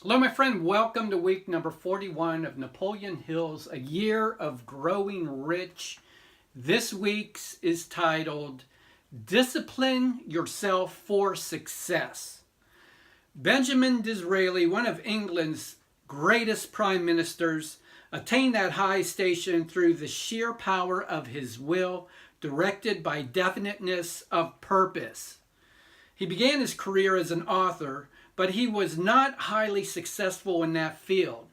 Hello, my friend. Welcome to week number 41 of Napoleon Hill's A Year of Growing Rich. This week's is titled Discipline Yourself for Success. Benjamin Disraeli, one of England's greatest prime ministers, attained that high station through the sheer power of his will, directed by definiteness of purpose. He began his career as an author, but he was not highly successful in that field.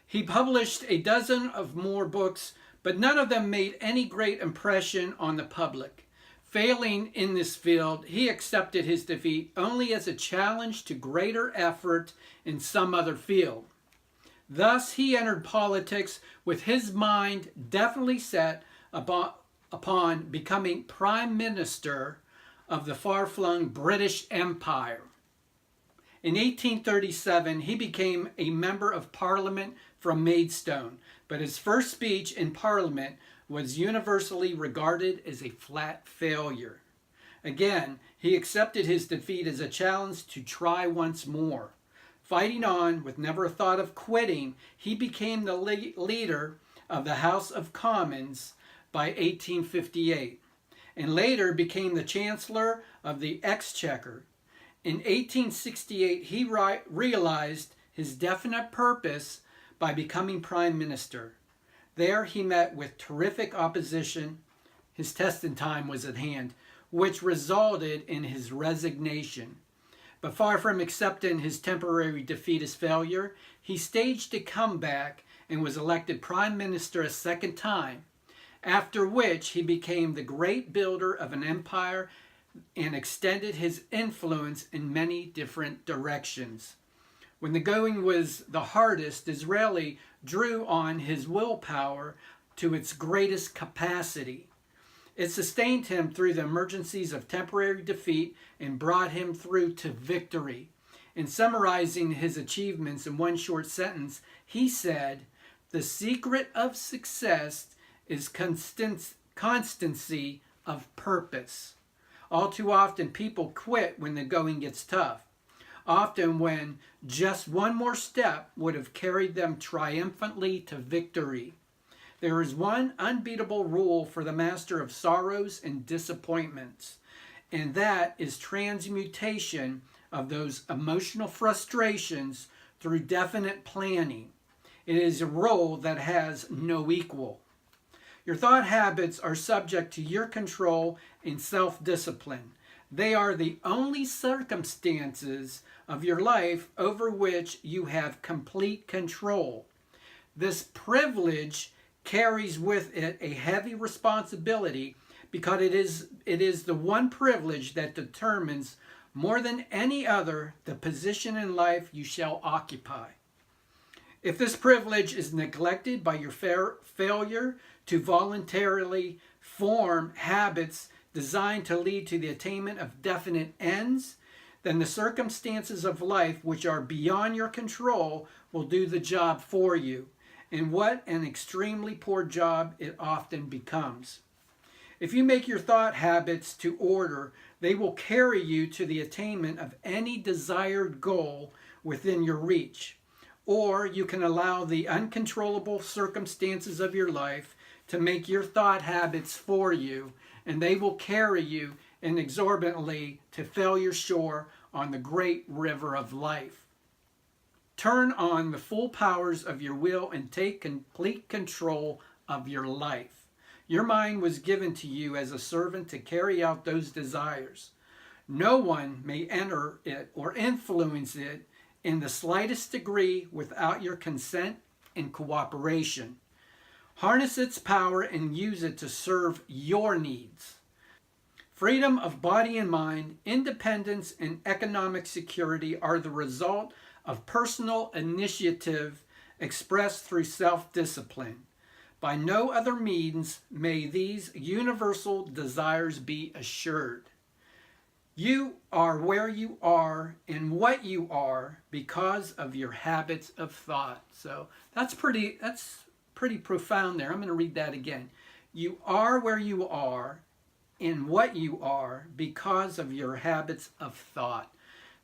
He published a dozen of more books, but none of them made any great impression on the public. Failing in this field, he accepted his defeat only as a challenge to greater effort in some other field. Thus, he entered politics with his mind definitely set upon becoming Prime Minister of the far-flung British Empire. In 1837, he became a member of Parliament from Maidstone, but his first speech in Parliament was universally regarded as a flat failure. Again, he accepted his defeat as a challenge to try once more. Fighting on with never a thought of quitting, he became the leader of the House of Commons by 1858, and later became the Chancellor of the Exchequer. In 1868, he realized his definite purpose by becoming Prime Minister. There he met with terrific opposition. His testing time was at hand, which resulted in his resignation. But far from accepting his temporary defeat as failure, he staged a comeback and was elected Prime Minister a second time, after which he became the great builder of an empire and extended his influence in many different directions. When the going was the hardest, Disraeli drew on his willpower to its greatest capacity. It sustained him through the emergencies of temporary defeat and brought him through to victory. In summarizing his achievements in one short sentence, he said, "The secret of success is constancy of purpose." All too often, people quit when the going gets tough, often when just one more step would have carried them triumphantly to victory. There is one unbeatable rule for the master of sorrows and disappointments, and that is transmutation of those emotional frustrations through definite planning. It is a role that has no equal. Your thought habits are subject to your control and self-discipline. They are the only circumstances of your life over which you have complete control. This privilege carries with it a heavy responsibility because it is the one privilege that determines more than any other the position in life you shall occupy. If this privilege is neglected by your failure to voluntarily form habits designed to lead to the attainment of definite ends, then the circumstances of life which are beyond your control will do the job for you. And what an extremely poor job it often becomes. If you make your thought habits to order, they will carry you to the attainment of any desired goal within your reach. Or you can allow the uncontrollable circumstances of your life to make your thought habits for you, and they will carry you inexorably to failure shore on the great river of life. Turn on the full powers of your will and take complete control of your life. Your mind was given to you as a servant to carry out those desires. No one may enter it or influence it in the slightest degree without your consent and cooperation. Harness its power and use it to serve your needs. Freedom of body and mind, independence, and economic security are the result of personal initiative expressed through self-discipline. By no other means may these universal desires be assured. You are where you are and what you are because of your habits of thought. So that's pretty profound there. I'm going to read that again. You are where you are and what you are because of your habits of thought.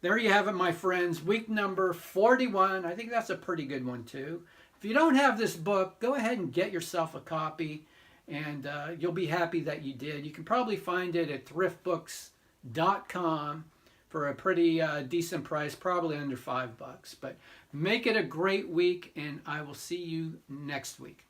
There you have it, my friends. Week number 41. I think that's a pretty good one, too. If you don't have this book, go ahead and get yourself a copy, and you'll be happy that you did. You can probably find it at thriftbooks.com for a pretty decent price, probably under $5. But make it a great week, and I will see you next week.